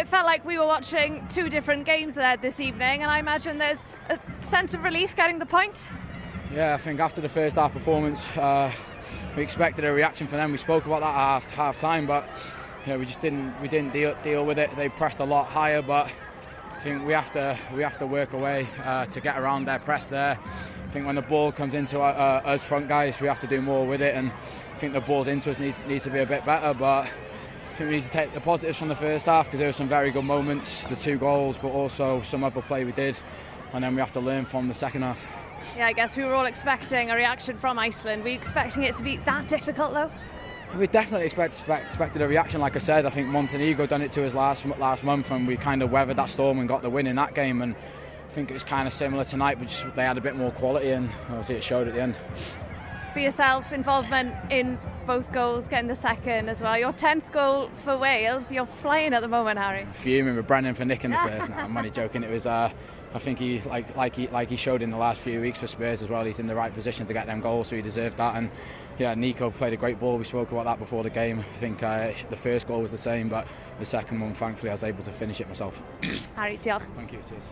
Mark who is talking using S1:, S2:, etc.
S1: It felt like we were watching two different games there this evening, and I imagine there's a sense of relief getting the point.
S2: Yeah, I think after the first half performance, we expected a reaction from them. We spoke about that at half time, but we just didn't deal with it. They pressed a lot higher, but I think we have to work away to get around their press there. I think when the ball comes into us front guys, we have to do more with it, and I think the balls into us needs to be a bit better. But I think we need to take the positives from the first half, because there were some very good moments, the 2 goals, but also some other play we did, and then we have to learn from the second half.
S1: Yeah, I guess we were all expecting a reaction from Iceland. Were you expecting it to be that difficult though?
S2: We definitely expected a reaction. Like I said, I think Montenegro done it to us last month, and we kind of weathered that storm and got the win in that game. And I think it's kind of similar tonight, but just they had a bit more quality, and obviously it showed at the end.
S1: For yourself, involvement in both goals, getting the second as well. Your 10th goal for Wales. You're flying at the moment, Harry.
S2: Fuming with Brennan for nicking the first. No, I'm only joking. It was. I think he like he showed in the last few weeks for Spurs as well. He's in the right position to get them goals, so he deserved that. And yeah, Nico played a great ball. We spoke about that before the game. I think the first goal was the same, but the second one, thankfully, I was able to finish it myself.
S1: Harry, diolch.
S2: Thank you. Cheers.